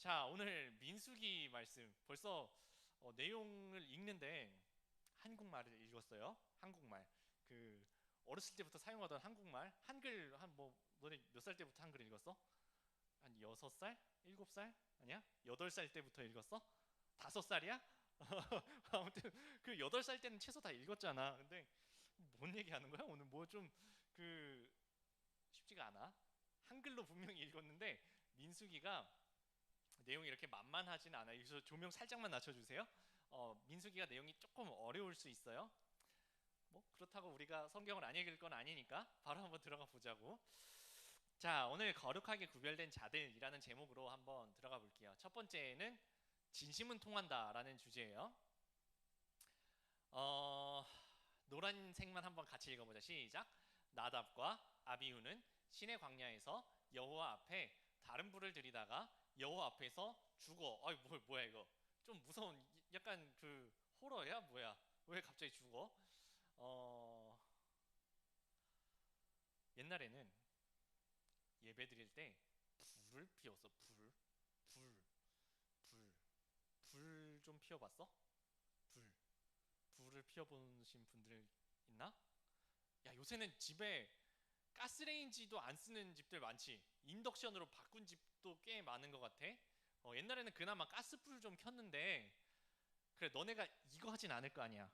자, 오늘 민수기 말씀 벌써 내용을 읽는데 한국말을 읽었어요. 한국말. 그 어렸을 때부터 사용하던 한국말. 한글 한 뭐 너네 몇 살 때부터 한글 읽었어? 한 6살? 7살? 아니야? 8살 때부터 읽었어? 5살이야? 아무튼 그 8살 때는 최소 다 읽었잖아. 근데 뭔 얘기하는 거야? 오늘 뭐 좀 그 쉽지가 않아. 한글로 분명히 읽었는데 민수기가 내용이 이렇게 만만하진 않아요. 그래서 조명 살짝만 낮춰주세요. 민수기가 내용이 조금 어려울 수 있어요. 뭐 그렇다고 우리가 성경을 안 읽을 건 아니니까 바로 한번 들어가 보자고. 자, 오늘 거룩하게 구별된 자들이라는 제목으로 한번 들어가 볼게요. 첫 번째는 진심은 통한다라는 주제예요. 어, 노란색만 한번 같이 읽어보자. 시작. 나답과 아비후는 신의 광야에서 여호와 앞에 다른 불을 들이다가 여호와 앞에서 죽어. 아이 뭐야 이거? 좀 무서운 약간 그 호러야 뭐야? 왜 갑자기 죽어? 어, 옛날에는 예배 드릴 때 불을 피웠어. 불, 불, 불 좀 피워봤어? 불, 불을 피워보신 분들 있나? 야, 요새는 집에 가스레인지도 안 쓰는 집들 많지. 인덕션으로 바꾼 집도 꽤 많은 것 같아. 옛날에는 그나마 가스불 좀 켰는데 그래 너네가 이거 하진 않을 거 아니야.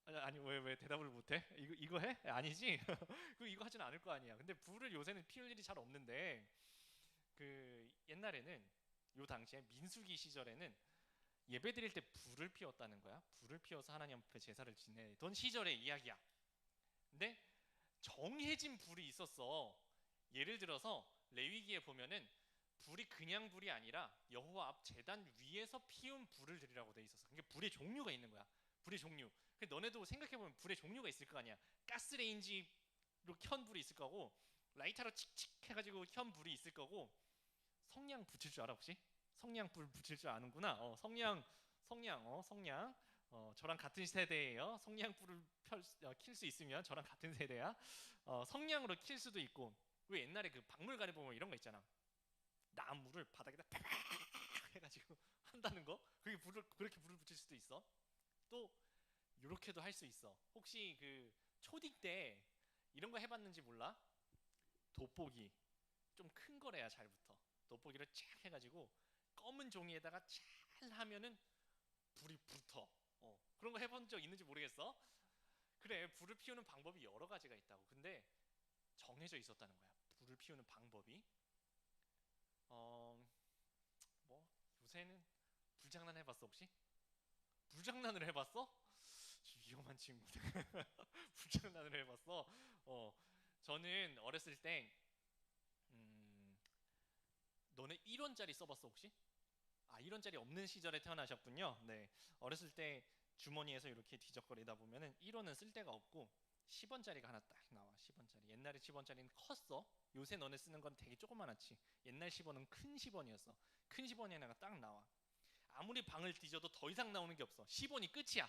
아니 왜 대답을 못해? 이거 해? 아니지? 그 이거 하진 않을 거 아니야. 근데 불을 요새는 피울 일이 잘 없는데 그 옛날에는 요 당시에 민수기 시절에는 예배 드릴 때 불을 피웠다는 거야. 불을 피워서 하나님 앞에 제사를 지내던 시절의 이야기야. 근데 정해진 불이 있었어. 예를 들어서 레위기에 보면은 불이 그냥 불이 아니라 여호와 앞 제단 위에서 피운 불을 드리라고 돼 있었어. 그러니까 불의 종류가 있는 거야. 불의 종류. 너네도 생각해 보면 불의 종류가 있을 거 아니야. 가스레인지로 켠 불이 있을 거고, 라이터로 칙칙 해가지고 켠 불이 있을 거고, 성냥 붙일 줄 알아 혹시? 성냥 불 붙일 줄 아는구나. 성냥. 저랑 같은 세대예요. 성냥 불을 킬 수 있으면 저랑 같은 세대야. 성냥으로 킬 수도 있고. 왜 옛날에 그 박물관에 보면 이런 거 있잖아. 나무를 바닥에다 팍 해가지고 한다는 거. 그게 불을 그렇게 불을 붙일 수도 있어. 또 이렇게도 할 수 있어. 혹시 그 초딩 때 이런 거 해봤는지 몰라? 돋보기 좀 큰 거래야 잘 붙어. 돋보기를 쫙 해가지고 검은 종이에다가 잘 하면은 불이 붙어. 그런 거 해본 적 있는지 모르겠어. 그래, 불을 피우는 방법이 여러 가지가 있다고. 근데 정해져 있었다는 거야. 불을 피우는 방법이. 어, 뭐 요새는 불장난 해봤어 혹시? 불장난을 해봤어? 위험한 친구들. 불장난을 해봤어. 어, 저는 어렸을 때 음, 너네 1원짜리 써봤어 혹시? 아, 1원짜리 없는 시절에 태어나셨군요. 네. 어렸을 때 주머니에서 이렇게 뒤적거리다 보면은 1원은 쓸 데가 없고 10원짜리가 하나 딱 나와. 10원짜리. 옛날에 10원짜리는 컸어. 요새 너네 쓰는 건 되게 조그만하지. 옛날 10원은 큰 10원이었어. 큰 10원이 하나가 딱 나와. 아무리 방을 뒤져도 더 이상 나오는 게 없어. 10원이 끝이야.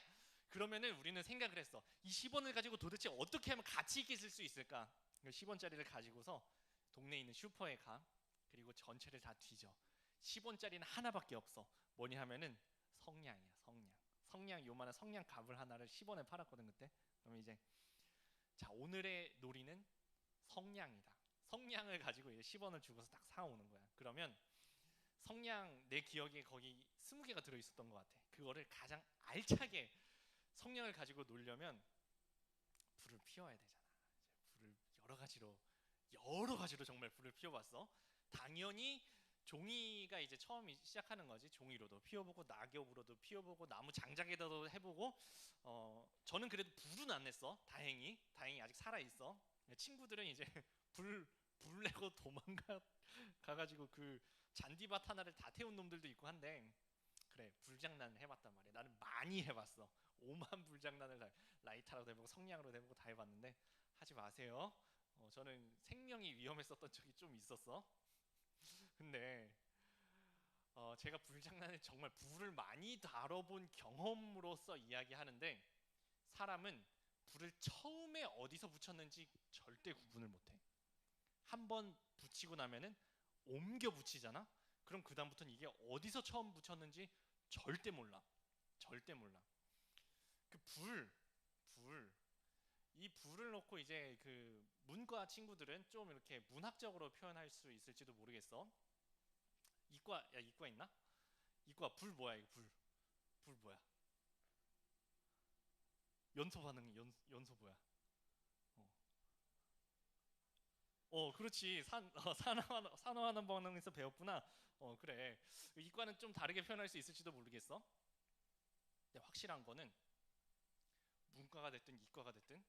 그러면은 우리는 생각을 했어. 이 10원을 가지고 도대체 어떻게 하면 가치 있게 쓸 수 있을까? 10원짜리를 가지고서 동네에 있는 슈퍼에 가. 그리고 전체를 다 뒤져. 10원짜리는 하나밖에 없어. 뭐냐 하면은 성냥이야, 성냥. 성냥 요만한 성냥 갑을 하나를 10원에 팔았거든 그때. 그러면 이제 자, 오늘의 놀이는 성냥이다. 성냥을 가지고 이제 10원을 주고서 딱 사오는 거야. 그러면 성냥 내 기억에 거기 20개가 들어 있었던 것 같아. 그거를 가장 알차게 성냥을 가지고 놀려면 불을 피워야 되잖아. 이제 불을 여러 가지로 정말 불을 피워봤어. 당연히 종이가 이제 처음 시작하는 거지. 종이로도 피워보고 낙엽으로도 피워보고 나무 장작에다도 해보고. 저는 그래도 불은 안 냈어. 다행히 아직 살아 있어. 친구들은 이제 불 내고 도망가 가가지고 그 잔디밭 하나를 다 태운 놈들도 있고 한데, 그래 불장난을 해봤단 말이야. 나는 많이 해봤어. 오만 불장난을 라이터로 해보고 성냥으로 해보고 다 해봤는데 하지 마세요. 저는 생명이 위험했었던 적이 좀 있었어. 근데 제가 불장난을 정말 불을 많이 다뤄본 경험으로서 이야기하는데, 사람은 불을 처음에 어디서 붙였는지 절대 구분을 못해. 한 번 붙이고 나면은 옮겨 붙이잖아. 그럼 그 다음부터는 이게 어디서 처음 붙였는지 절대 몰라. 절대 몰라. 그 이 불을 놓고 이제 그 문과 친구들은 좀 이렇게 문학적으로 표현할 수 있을지도 모르겠어. 이과 있나? 이과 불 뭐야 이거 불 뭐야? 연소 반응 연소 뭐야? 어, 그렇지. 산화하는 반응에서 배웠구나. 그래. 이과는 좀 다르게 표현할 수 있을지도 모르겠어. 근데 확실한 거는 문과가 됐든 이과가 됐든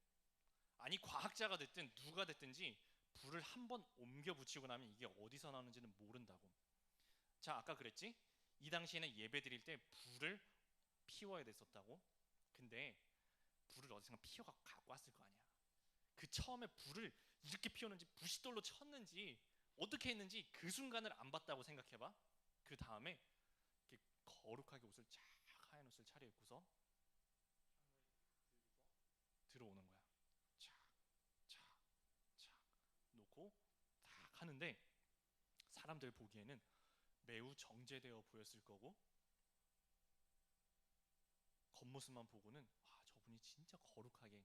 아니 과학자가 됐든 누가 됐든지 불을 한 번 옮겨 붙이고 나면 이게 어디서 나오는지는 모른다고. 자, 아까 그랬지? 이 당시에는 예배 드릴 때 불을 피워야 됐었다고. 근데 불을 어디선가 피워가 갖고 왔을 거 아니야. 그 처음에 불을 이렇게 피웠는지 부싯돌로 쳤는지 어떻게 했는지 그 순간을 안 봤다고 생각해봐. 그 다음에 이렇게 거룩하게 옷을 쫙 하얀 옷을 차려입고서 들어오는 거야. 착, 착, 착 놓고 딱 하는데 사람들 보기에는 매우 정제되어 보였을 거고 겉모습만 보고는 와 저분이 진짜 거룩하게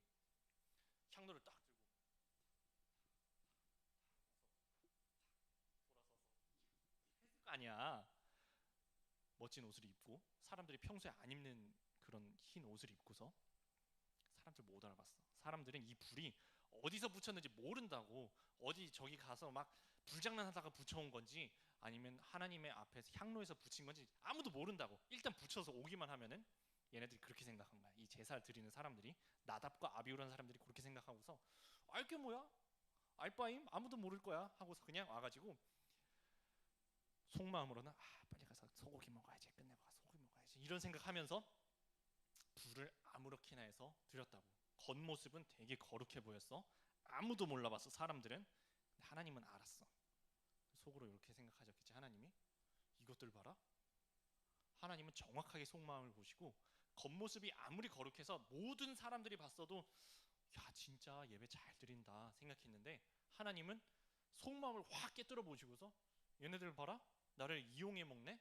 향로를 딱 들고 했을 거 아니야. 멋진 옷을 입고 사람들이 평소에 안 입는 그런 흰 옷을 입고서 사람들 못 알아봤어. 사람들은 이 불이 어디서 붙였는지 모른다고. 어디 저기 가서 막 불장난하다가 붙여온 건지 아니면 하나님의 앞에서 향로에서 붙인 건지 아무도 모른다고. 일단 붙여서 오기만 하면은 얘네들이 그렇게 생각한 거야. 이 제사를 드리는 사람들이 나답과 아비후라는 사람들이 그렇게 생각하고서 알게 뭐야? 알바임? 아무도 모를 거야 하고서 그냥 와가지고 속마음으로는 빨리 가서 소고기 먹어야지 끝내봐 소고기 먹어야지 이런 생각하면서 불을 아무렇게나 해서 드렸다고. 겉모습은 되게 거룩해 보였어. 아무도 몰라봤어 사람들은. 근데 하나님은 알았어. 속으로 이렇게 생각하셨겠지. 하나님이 이것들 봐라. 하나님은 정확하게 속마음을 보시고 겉모습이 아무리 거룩해서 모든 사람들이 봤어도 야 진짜 예배 잘 드린다 생각했는데 하나님은 속마음을 확 깨뜨려 보시고서 얘네들 봐라 나를 이용해 먹네.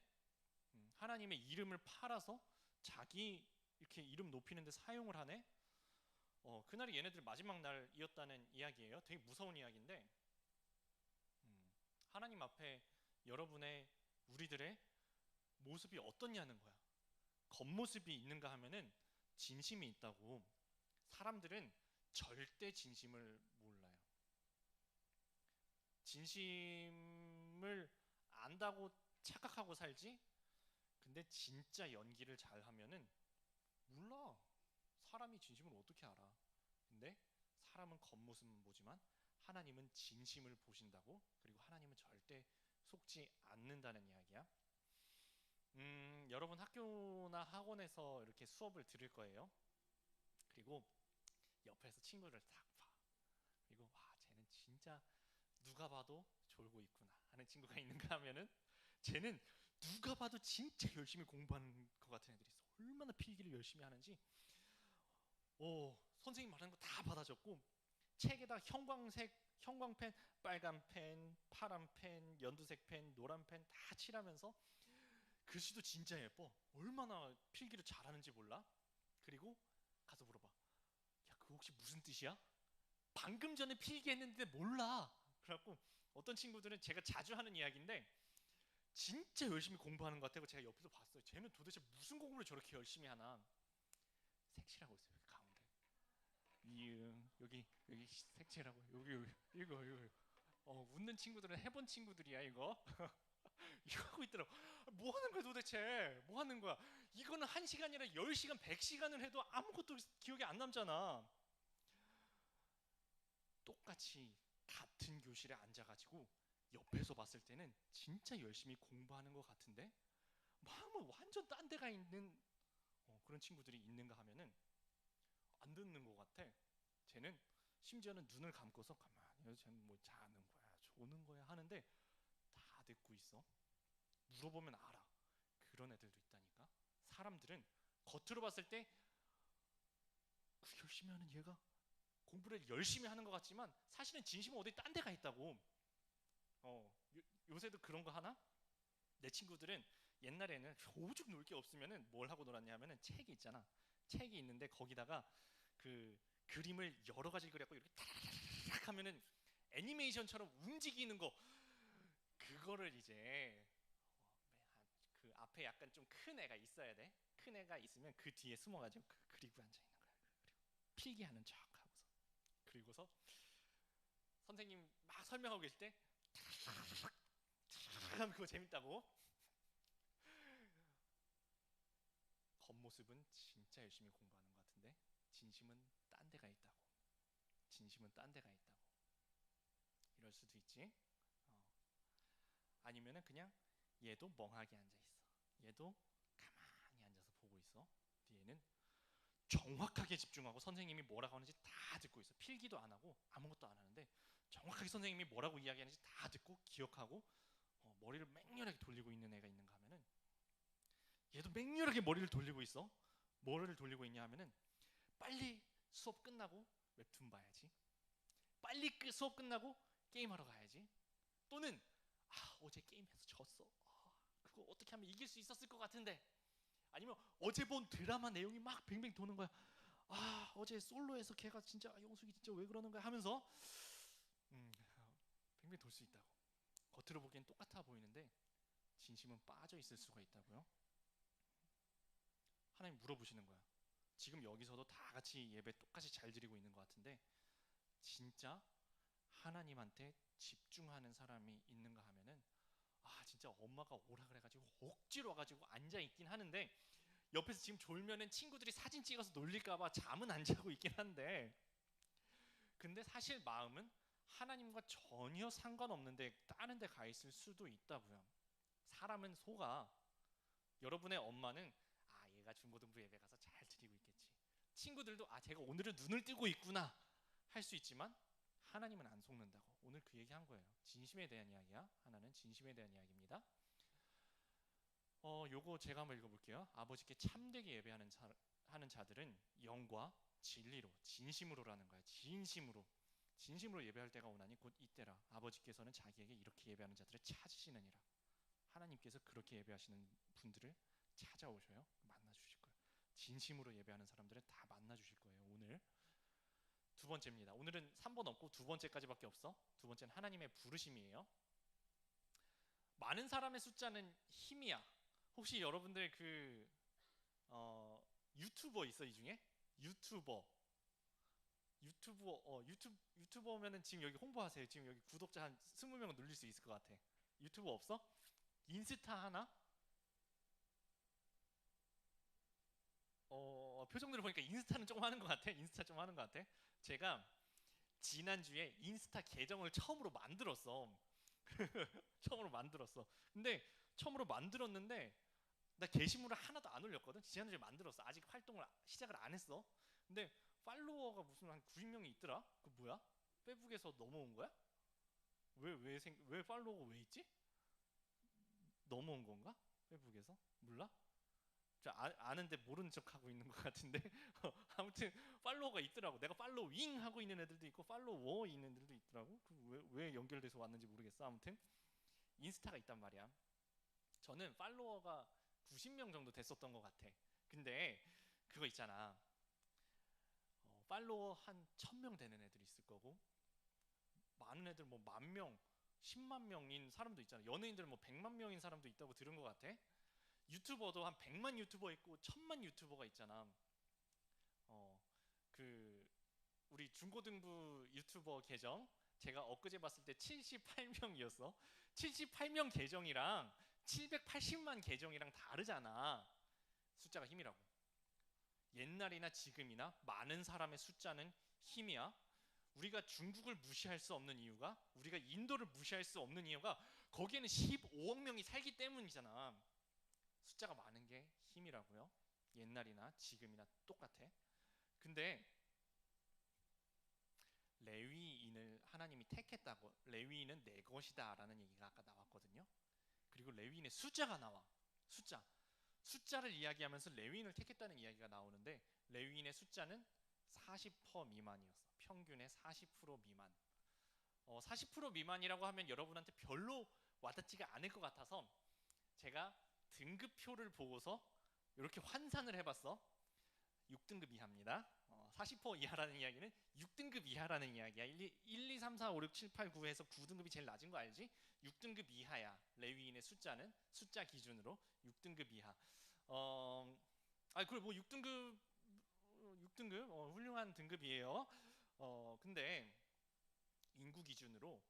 하나님의 이름을 팔아서 자기 이렇게 이름 높이는데 사용을 하네. 그날이 얘네들 마지막 날이었다는 이야기예요. 되게 무서운 이야기인데 음, 하나님 앞에 여러분의 우리들의 모습이 어떻냐는 거야. 겉모습이 있는가 하면은 진심이 있다고. 사람들은 절대 진심을 몰라요. 진심을 안다고 착각하고 살지. 근데 진짜 연기를 잘 하면은 몰라. 사람이 진심을 어떻게 알아? 근데 사람은 겉모습만 보지만 하나님은 진심을 보신다고. 그리고 하나님은 절대 속지 않는다는 이야기야. 여러분 학교나 학원에서 이렇게 수업을 들을 거예요. 그리고 옆에서 친구를 딱 봐. 그리고 와, 쟤는 진짜 누가 봐도 졸고 있구나 하는 친구가 있는가 하면은 쟤는 누가 봐도 진짜 열심히 공부하는 것 같은 애들이 있어. 얼마나 필기를 열심히 하는지. 선생님 말하는 거 다 받아 적고 책에다 형광펜, 빨간 펜, 파란 펜, 연두색 펜, 노란 펜 다 칠하면서 글씨도 진짜 예뻐. 얼마나 필기를 잘하는지 몰라. 그리고 가서 물어봐. 야, 그거 혹시 무슨 뜻이야? 방금 전에 필기했는데 몰라. 그래갖고 어떤 친구들은 제가 자주 하는 이야기인데 진짜 열심히 공부하는 것 같아요. 제가 옆에서 봤어요. 쟤는 도대체 무슨 공부를 저렇게 열심히 하나. 색칠하고 있어요. 가운데. 이응 여기 색칠하고 여기 이거. 웃는 친구들은 해본 친구들이야 이거. 이거 하고 있더라고. 뭐 하는 거야 도대체? 뭐 하는 거야? 이거는 1시간이라 10시간, 100시간을 해도 아무것도 기억이 안 남잖아. 똑같이 같은 교실에 앉아가지고 옆에서 봤을 때는 진짜 열심히 공부하는 것 같은데 마음은 완전 딴 데가 있는 그런 친구들이 있는가 하면은 안 듣는 것 같아. 쟤는 심지어는 눈을 감고서 가만히 쟤는 뭐 자는 거야 조는 거야 하는데 다 듣고 있어. 물어보면 알아. 그런 애들도 있다니까. 사람들은 겉으로 봤을 때 그 열심히 하는 얘가 공부를 열심히 하는 것 같지만 사실은 진심은 어디 딴 데가 있다고. 요새도 그런 거 하나? 내 친구들은 옛날에는 오죽 놀 게 없으면은 뭘 하고 놀았냐면은 책이 있잖아. 책이 있는데 거기다가 그 그림을 여러 가지 그려갖고 이렇게 탁 하면은 애니메이션처럼 움직이는 거, 그거를 이제 그 앞에 약간 좀 큰 애가 있어야 돼. 큰 애가 있으면 그 뒤에 숨어가지고 그리고 앉아 있는 거야. 그리고 필기하는 척 하고서, 그리고서 선생님 막 설명하고 계실 때 하면 그거 재밌다고. 겉모습은 진짜 열심히 공부하는 것 같은데 진심은 딴 데가 있다고. 진심은 딴 데가 있다고. 이럴 수도 있지. 아니면은 그냥 얘도 멍하게 앉아 있어. 얘도 가만히 앉아서 보고 있어. 뒤에는 정확하게 집중하고 선생님이 뭐라고 하는지 다 듣고 있어. 필기도 안 하고 아무것도 안 하는데 정확하게 선생님이 뭐라고 이야기하는지 다 듣고 기억하고 머리를 맹렬하게 돌리고 있는 애가 있는가 하면은, 얘도 맹렬하게 머리를 돌리고 있어. 뭐를 돌리고 있냐 하면은 빨리 수업 끝나고 웹툰 봐야지. 빨리 수업 끝나고 게임하러 가야지. 또는 어제 게임해서 졌어. 그거 어떻게 하면 이길 수 있었을 것 같은데. 아니면 어제 본 드라마 내용이 막 뱅뱅 도는 거야. 어제 솔로에서 걔가 진짜 영숙이 진짜 왜 그러는 거야 하면서 뱅뱅 돌 수 있다고. 겉으로 보기엔 똑같아 보이는데 진심은 빠져 있을 수가 있다고요. 하나님 물어보시는 거야. 지금 여기서도 다 같이 예배 똑같이 잘 드리고 있는 것 같은데 진짜 하나님한테 집중하는 사람이 있는가 하면은, 진짜 엄마가 오라 그래가지고 억지로 와가지고 앉아 있긴 하는데 옆에서 지금 졸면은 친구들이 사진 찍어서 놀릴까봐 잠은 안 자고 있긴 한데, 근데 사실 마음은 하나님과 전혀 상관없는데 다른 데 가 있을 수도 있다고요. 사람은 속아. 여러분의 엄마는 얘가 중고등부 예배 가서 잘 드리고 있겠지. 친구들도 제가 오늘은 눈을 뜨고 있구나 할 수 있지만 하나님은 안 속는다고. 오늘 그 얘기 한 거예요. 진심에 대한 이야기야. 하나는 진심에 대한 이야기입니다. 요거 제가 한번 읽어볼게요. 아버지께 참되게 예배하는 하는 자들은 영과 진리로 진심으로라는 거야. 진심으로 예배할 때가 오나니 곧 이때라. 아버지께서는 자기에게 이렇게 예배하는 자들을 찾으시느니라. 하나님께서 그렇게 예배하시는 분들을 찾아오셔요. 만나주실 거예요. 진심으로 예배하는 사람들은 다 만나주실 거예요. 오늘 두 번째입니다. 오늘은 3번 없고 두 번째까지밖에 없어. 두 번째는 하나님의 부르심이에요. 많은 사람의 숫자는 힘이야. 혹시 여러분들 유튜버 있어? 이 중에? 유튜버면은 지금 여기 홍보하세요. 지금 여기 구독자 한 20명은 늘릴 수 있을 것 같아. 유튜버 없어? 인스타 하나? 표정들을 보니까 인스타는 좀 하는 것 같아. 인스타 좀 하는 것 같아. 제가 지난주에 인스타 계정을 처음으로 만들었어. 처음으로 만들었어. 근데 처음으로 만들었는데 나 게시물을 하나도 안 올렸거든. 지난주에 만들었어. 아직 활동을 시작을 안 했어. 근데 팔로워가 무슨 한 90명이 있더라. 그 뭐야? 페북에서 넘어온 거야? 왜 팔로워가 왜 있지? 넘어온 건가? 페북에서? 몰라? 아는데 모르는 척 하고 있는 것 같은데. 아무튼 팔로워가 있더라고. 내가 팔로윙 하고 있는 애들도 있고 팔로워 있는 애들도 있더라고. 왜 연결돼서 왔는지 모르겠어. 아무튼 인스타가 있단 말이야. 저는 팔로워가 90명 정도 됐었던 것 같아. 근데 그거 있잖아. 팔로워 한 1000명 되는 애들이 있을 거고, 많은 애들 뭐 10,000명, 10만 명인 사람도 있잖아. 연예인들 뭐 100만 명인 사람도 있다고 들은 것 같아. 유튜버도 한 100만 유튜버 있고 1000만 유튜버가 있잖아. 그 우리 중고등부 유튜버 계정 제가 엊그제 봤을 때 78명이었어. 78명 계정이랑 780만 계정이랑 다르잖아. 숫자가 힘이라고. 옛날이나 지금이나 많은 사람의 숫자는 힘이야. 우리가 중국을 무시할 수 없는 이유가, 우리가 인도를 무시할 수 없는 이유가 거기에는 15억 명이 살기 때문이잖아. 숫자가 많은 게 힘이라고요. 옛날이나 지금이나 똑같아. 근데 레위인을 하나님이 택했다고, 레위인은 내 것이다 라는 얘기가 아까 나왔거든요. 그리고 레위인의 숫자가 나와. 숫자를 이야기하면서 레위인을 택했다는 이야기가 나오는데 레위인의 숫자는 40% 미만이었어. 평균의 40% 미만. 40% 미만이라고 하면 여러분한테 별로 와닿지가 않을 것 같아서 등급표를 보고서 이렇게 환산을 해봤어. 6등급 이하입니다. 40% 이하라는 이야기는 6등급 이하라는 이야기야. 1, 2, 3, 4, 5, 6, 7, 8, 9에서 9등급이 제일 낮은 거 알지? 6등급 이하야. 레위인의 숫자는 숫자 기준으로 6등급 이하. 그래 뭐 6등급 훌륭한 등급이에요. 근데 인구 기준으로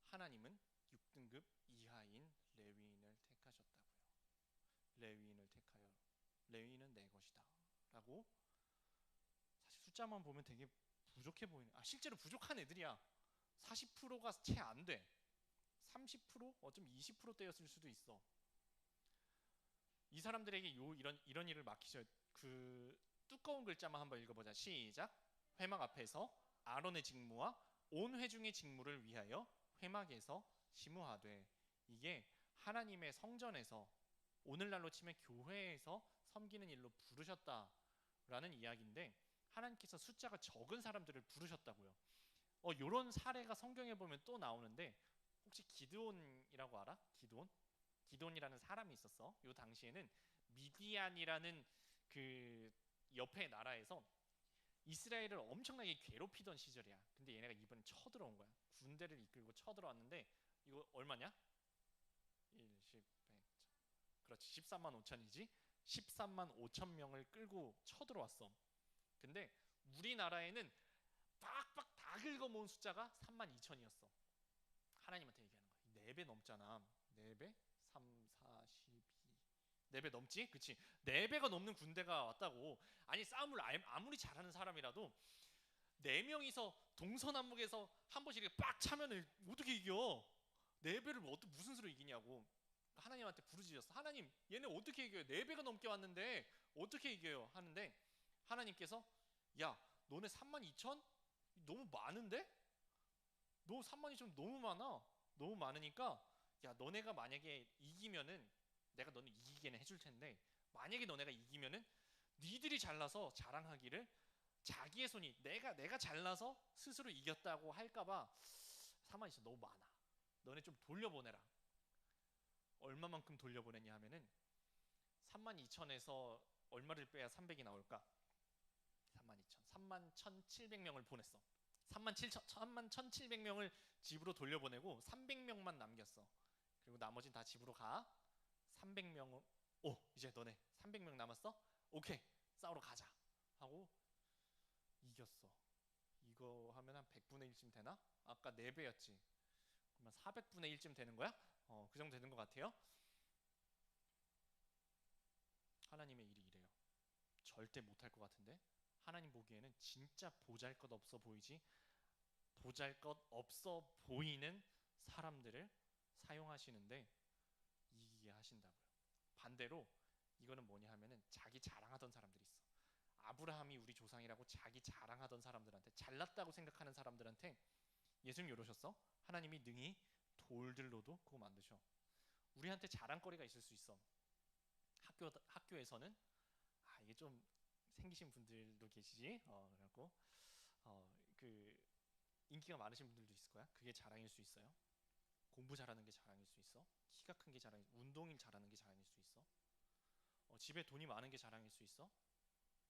하나님은 6등급 이하인 레위인을 택하셨다고요. 레위인을 택하여 레위인은 내 것이다라고. 사실 숫자만 보면 되게 부족해 보이네. 실제로 부족한 애들이야. 40%가 채 안 돼. 30%? 어쩜 20%대였을 수도 있어. 이 사람들에게 이런 일을 맡기셔. 그 두꺼운 글자만 한번 읽어보자. 시작. 회막 앞에서 아론의 직무와 온 회중의 직무를 위하여 회막에서 심우하되. 이게 하나님의 성전에서, 오늘날로 치면 교회에서 섬기는 일로 부르셨다라는 이야기인데, 하나님께서 숫자가 적은 사람들을 부르셨다고요. 이런 사례가 성경에 보면 또 나오는데, 혹시 기드온이라고 알아? 기드온이라는 사람이 있었어. 이 당시에는 미디안이라는 그 옆에 나라에서 이스라엘을 엄청나게 괴롭히던 시절이야. 근데 얘네가 이번에 쳐들어온 거야. 군대를 이끌고 쳐들어왔는데, 이거 얼마냐? 1, 10, 100. 그렇지, 13만 5천이지. 13만 5천 명을 끌고 쳐들어왔어. 근데 우리나라에는 빡빡 다 긁어모은 숫자가 3만 2천이었어. 하나님한테 얘기하는 거야. 4배 넘잖아. 4배? 3, 4, 12. 4배 넘지? 그치? 4배가 넘는 군대가 왔다고. 아니, 싸움을 아무리 잘하는 사람이라도 4명이서 동서남북에서 한 번씩 이렇게 빡 차면은 어떻게 이겨? 4배를 무슨 수로 이기냐고. 하나님한테 부르짖었어. 하나님, 얘네 어떻게 이겨요? 4배가 넘게 왔는데 어떻게 이겨요? 하는데 하나님께서, 야, 너네 3만 2천? 너무 많은데? 너 3만 2천 너무 많아. 너무 많으니까, 야, 너네가 만약에 이기면은 내가 너네 이기게는 해줄 텐데, 만약에 너네가 이기면은 니들이 잘나서 자랑하기를, 자기의 손이 내가 잘나서 스스로 이겼다고 할까봐 3만 2천 너무 많아. 너네 좀 돌려보내라. 얼마만큼 돌려보냈냐 하면은 3만 2천에서 얼마를 빼야 300이 나올까? 3만 2천, 3만 1,700명을 보냈어. 3만 1,700명을 집으로 돌려보내고 300명만 남겼어. 그리고 나머지는 다 집으로 가. 300명, 이제 너네 300명 남았어? 오케이, 싸우러 가자 하고 이겼어. 이거 하면 한 100분의 1쯤 되나? 아까 4배였지. 그러면 400분의 1쯤 되는 거야? 그 정도 되는 것 같아요. 하나님의 일이 이래요. 절대 못할 것 같은데, 하나님 보기에는 진짜 보잘것없어 보이는 사람들을 사용하시는데 이기게 하신다고요. 반대로 이거는 뭐냐 하면은 자기 자랑하던 사람들이 있어. 아브라함이 우리 조상이라고 자기 자랑하던 사람들한테, 잘났다고 생각하는 사람들한테 예수님 이러셨어. 하나님이 능히 돌들로도 그거 만드셔. 우리한테 자랑거리가 있을 수 있어. 학교에서는 이게 좀 생기신 분들도 계시지. 그래갖고 그 인기가 많으신 분들도 있을 거야. 그게 자랑일 수 있어요. 공부 잘하는 게 자랑일 수 있어. 키가 큰 게 자랑, 운동을 잘하는 게 자랑일 수 있어. 집에 돈이 많은 게 자랑일 수 있어.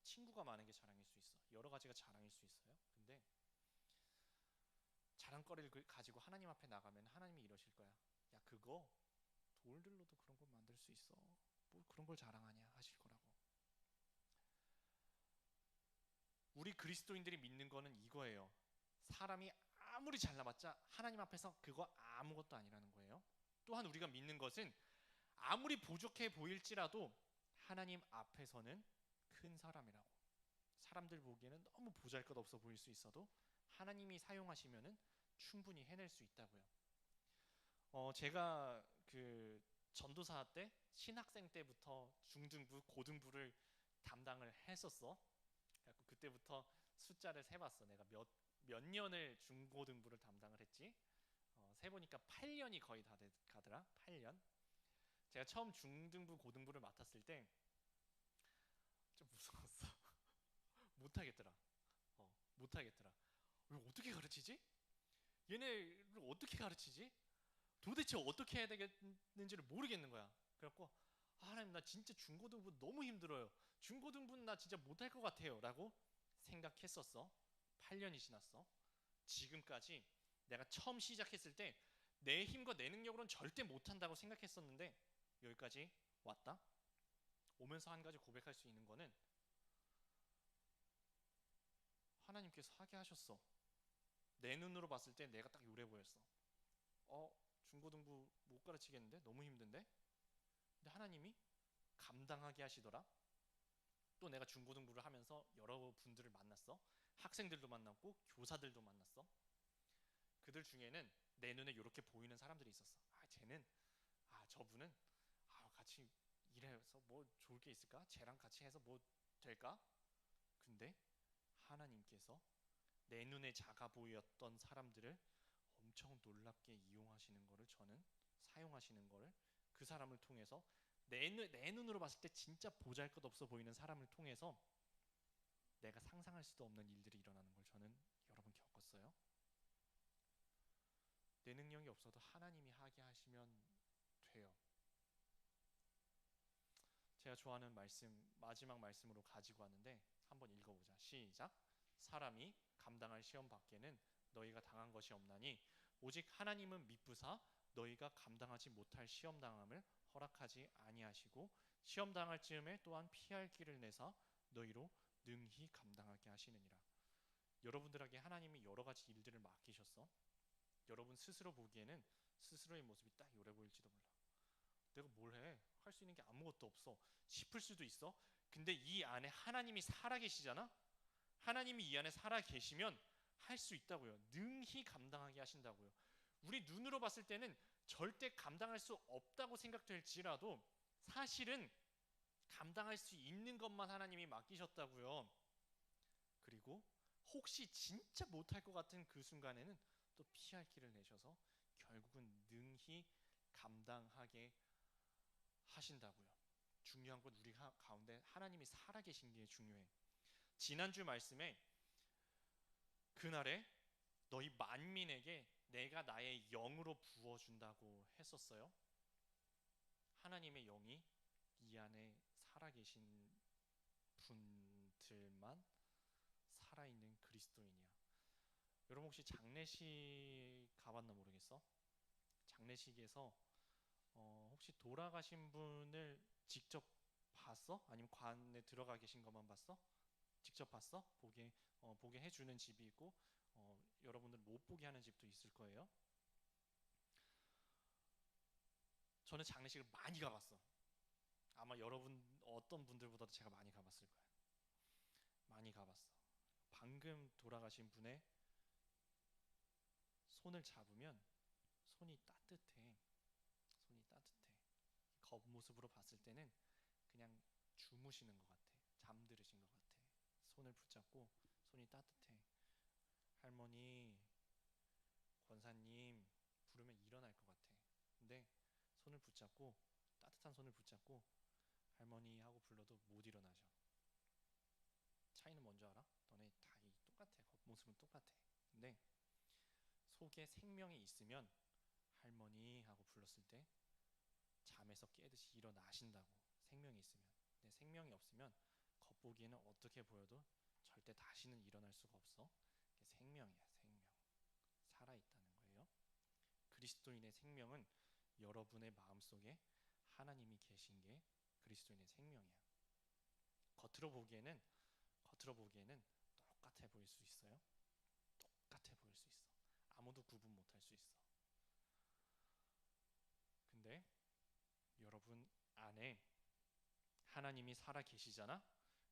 친구가 많은 게 자랑일 수 있어. 여러 가지가 자랑일 수 있어요. 근데 자랑거리를 가지고 하나님 앞에 나가면 하나님이 이러실 거야. 야, 그거 돌들로도 그런 걸 만들 수 있어. 뭐 그런 걸 자랑하냐 하실 거라고. 우리 그리스도인들이 믿는 거는 이거예요. 사람이 아무리 잘나봤자 하나님 앞에서 그거 아무것도 아니라는 거예요. 또한 우리가 믿는 것은 아무리 부족해 보일지라도 하나님 앞에서는 큰 사람이라고. 사람들 보기에는 너무 보잘것없어 보일 수 있어도 하나님이 사용하시면은 충분히 해낼 수 있다고요. 제가 그 전도사 때, 신학생 때부터 중등부, 고등부를 담당을 했었어. 그래서 그때부터 숫자를 세봤어. 내가 몇 년을 중고등부를 담당을 했지. 세보니까 8년이 거의 다 가더라. 8년. 제가 처음 중등부, 고등부를 맡았을 때 좀 무서웠어. 못하겠더라. 못하겠더라. 이거 어떻게 가르치지? 얘네를 어떻게 가르치지? 도대체 어떻게 해야 되겠는지를 모르겠는 거야. 그래갖고 하나님, 나 나 진짜 중고등부 너무 힘들어요. 중고등부는 나 진짜 못할 것 같아요. 라고 생각했었어. 8년이 지났어. 지금까지 내가 처음 시작했을 때 내 힘과 내 능력으로는 절대 못한다고 생각했었는데 여기까지 왔다. 오면서 한 가지 고백할 수 있는 거는 하나님께서 하게 하셨어. 내 눈으로 봤을 때 내가 딱 요래 보였어. 중고등부 못 가르치겠는데? 너무 힘든데? 근데 하나님이 감당하게 하시더라. 또 내가 중고등부를 하면서 여러 분들을 만났어. 학생들도 만났고 교사들도 만났어. 그들 중에는 내 눈에 이렇게 보이는 사람들이 있었어. 쟤는 저분은 같이 일해서 뭐 좋을 게 있을까? 쟤랑 같이 해서 뭐 될까? 근데 하나님께서 내 눈에 작아 보였던 사람들을 엄청 놀랍게 이용하시는 거를 저는 사용하시는 거를 그 사람을 통해서 내 눈으로 봤을 때 진짜 보잘것없어 보이는 사람을 통해서 내가 상상할 수도 없는 일들이 일어나는 걸 저는 여러 번 겪었어요. 내 능력이 없어도 하나님이 하게 하시면 돼요. 제가 좋아하는 말씀, 마지막 말씀으로 가지고 왔는데 한번 읽어보자. 시작. 사람이 감당할 시험 밖에는 너희가 당한 것이 없나니 오직 하나님은 미쁘사 너희가 감당하지 못할 시험 당함을 허락하지 아니하시고 시험 당할 즈음에 또한 피할 길을 내사 너희로 능히 감당하게 하시느니라. 여러분들에게 하나님이 여러 가지 일들을 맡기셨어. 여러분 스스로 보기에는 스스로의 모습이 딱 요래 보일지도 몰라. 내가 뭘 해? 할 수 있는 게 아무것도 없어 싶을 수도 있어. 근데 이 안에 하나님이 살아계시잖아. 하나님이 이 안에 살아계시면 할 수 있다고요. 능히 감당하게 하신다고요. 우리 눈으로 봤을 때는 절대 감당할 수 없다고 생각될지라도 사실은 감당할 수 있는 것만 하나님이 맡기셨다고요. 그리고 혹시 진짜 못할 것 같은 그 순간에는 또 피할 길을 내셔서 결국은 능히 감당하게 하신다고요. 중요한 건 우리 가운데 하나님이 살아계신 게 중요해. 지난주 말씀에 그날에 너희 만민에게 내가 나의 영으로 부어준다고 했었어요. 하나님의 영이 이 안에 살아계신 분들만 살아있는 그리스도인이야. 여러분 혹시 장례식 가봤나 모르겠어? 장례식에서 혹시 돌아가신 분을 직접 봤어? 아니면 관에 들어가 계신 것만 봤어? 직접 봤어? 보게 해주는 집이 있고 여러분들 못 보게 하는 집도 있을 거예요. 저는 장례식을 많이 가봤어. 아마 여러분 어떤 분들보다도 제가 많이 가봤을 거예요. 많이 가봤어. 방금 돌아가신 분의 손을 잡으면 손이 따뜻해. 손이 따뜻해. 겉모습으로 봤을 때는 그냥 주무시는 것 같아. 잠들으신 것 같아. 손을 붙잡고 손이 따뜻해. 할머니, 권사님 부르면 일어날 것 같아. 근데 손을 붙잡고 따뜻한 손을 붙잡고 할머니 하고 불러도 못 일어나죠. 차이는 뭔지 알아? 너네 다 똑같아. 겉모습은 똑같아. 근데 속에 생명이 있으면 할머니 하고 불렀을 때 잠에서 깨듯이 일어나신다고. 생명이 있으면. 근데 생명이 없으면 겉보기에는 어떻게 보여도 절대 다시는 일어날 수가 없어. 생명이야. 생명. 살아있다는 거예요. 그리스도인의 생명은 여러분의 마음속에 하나님이 계신 게 그리스도인의 생명이야. 겉으로 보기에는 똑같아 보일 수 있어요. 똑같아 보일 수 있어. 아무도 구분 못할 수 있어. 근데 여러분 안에 하나님이 살아 계시잖아?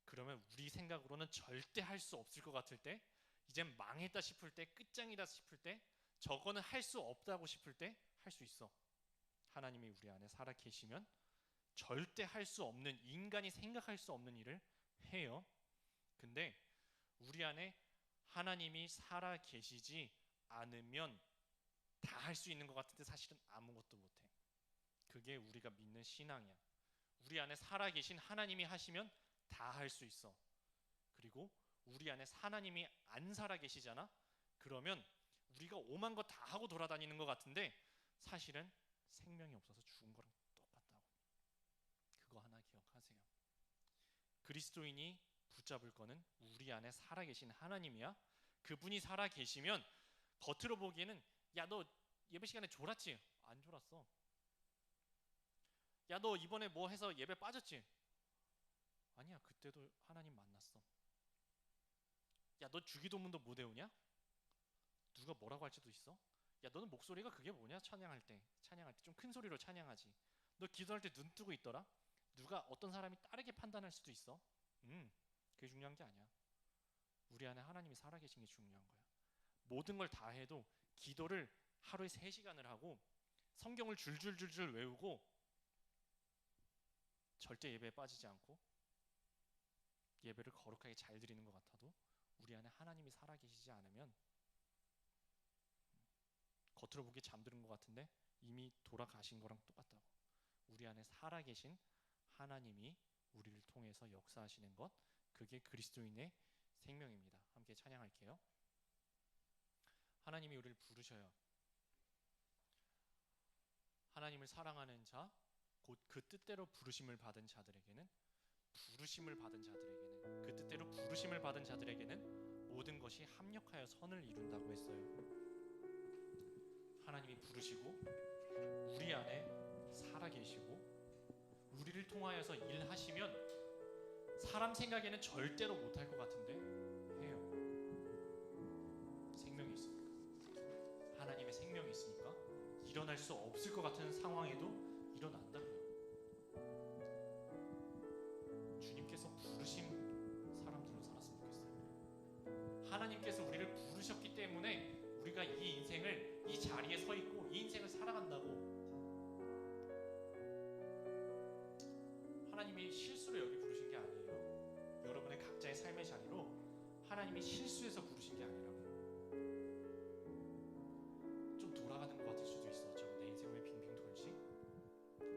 그러면 우리 생각으로는 절대 할 수 없을 것 같을 때, 이젠 망했다 싶을 때, 끝장이다 싶을 때, 저거는 할 수 없다고 싶을 때 할 수 있어. 하나님이 우리 안에 살아 계시면 절대 할 수 없는, 인간이 생각할 수 없는 일을 해요. 근데 우리 안에 하나님이 살아 계시지 않으면 다 할 수 있는 것 같은데 사실은 아무것도 못해. 그게 우리가 믿는 신앙이야. 우리 안에 살아계신 하나님이 하시면 다 할 수 있어. 그리고 우리 안에 하나님이 안 살아계시잖아? 그러면 우리가 오만 거 다 하고 돌아다니는 것 같은데 사실은 생명이 없어서 죽은 거랑 똑같다고. 그거 하나 하세요. 그리스도인이 붙잡을 거는 우리 안에 살아계신 하나님이야. 그분이 살아계시면 겉으로 보기에는 야, 너 예배 시간에 졸았지? 안 졸았어. 야, 너 이번에 뭐 해서 예배 빠졌지? 아니야, 그때도 하나님 만났어. 야, 너 주기도문도 못 외우냐? 누가 뭐라고 할지도 있어? 야, 너는 목소리가 그게 뭐냐? 찬양할 때 좀 큰 소리로 찬양하지. 너 기도할 때 눈 뜨고 있더라? 누가 어떤 사람이 다르게 판단할 수도 있어. 그게 중요한 게 아니야. 우리 안에 하나님이 살아계신 게 중요한 거야. 모든 걸 다 해도 기도를 하루에 3시간을 하고 성경을 줄줄줄줄 외우고 절대 예배에 빠지지 않고 예배를 거룩하게 잘 드리는 것 같아도 우리 안에 하나님이 살아계시지 않으면 겉으로 보기에 잠드는 것 같은데 이미 돌아가신 거랑 똑같다고. 우리 안에 살아계신 하나님이 우리를 통해서 역사하시는 것, 그게 그리스도인의 생명입니다. 함께 찬양할게요. 하나님이 우리를 부르셔요. 하나님을 사랑하는 자, 곧 그 뜻대로 부르심을 받은 자들에게는 그 뜻대로 부르심을 받은 자들에게는 모든 것이 합력하여 선을 이룬다고 했어요. 하나님이 부르시고 우리 안에 살아계시고 우리를 통하여서 일하시면 사람 생각에는 절대로 못할 것 같은데 해요. 생명이 있으니까. 하나님의 생명이 있으니까 일어날 수 없을 것 같은 상황에도 일어난다고요. 주님께서 부르신 사람들로 살았으면 좋겠어요. 하나님께서 우리를 부르셨기 때문에 우리가 이 인생을, 이 자리에 서 있고 이 인생을 살아간다고. 하나님이 실수로 여기 부르신 게 아니에요. 여러분의 각자의 삶의 자리로 하나님이 실수해서 부르신 게 아니라고. 좀 돌아가는 것 같을 수도 있어. 내 인생 왜 빙빙 돌지?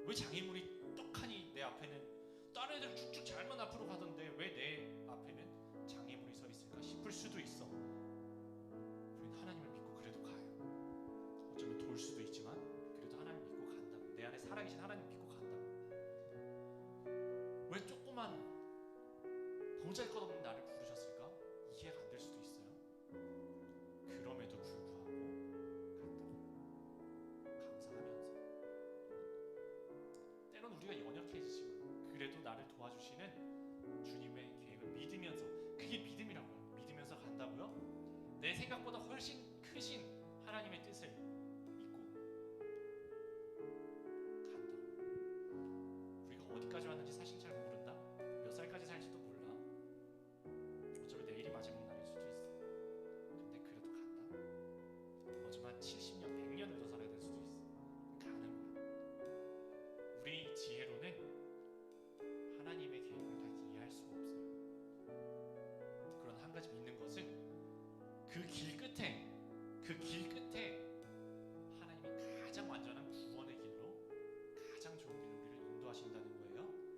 왜 장애물이 떡하니 내 앞에는 다른 애들 쭉쭉 잘만 앞으로 가던데 왜 내 앞에는 장애물이 서 있을까 싶을 수도 있어. 우리는 하나님을 믿고 그래도 가요. 어쩌면 돌 수도 있지만 그래도 하나님 믿고 간다고. 내 안에 살아계신 하나님 믿고 간다고. 왜 조그만 보잘것없는 나를 부르셨을까? 이해가 안 될 수도 있어요. 그럼에도 불구하고 간다고. 감사하면서. 때론 우리가 연약해지지만 그래도 나를 도와주시는 주님의 계획을 믿으면서, 그게 믿음이라고요. 믿으면서 간다고요. 내 생각보다 훨씬 크신 하나님의 뜻을 믿고 간다고. 우리가 어디까지 왔는지 사실 잘 모른다. 몇 살까지 살지도 몰라. 어쩌면 내일이 마지막 날일 수도 있어. 근데 그래도 간다. 어쩌면 70년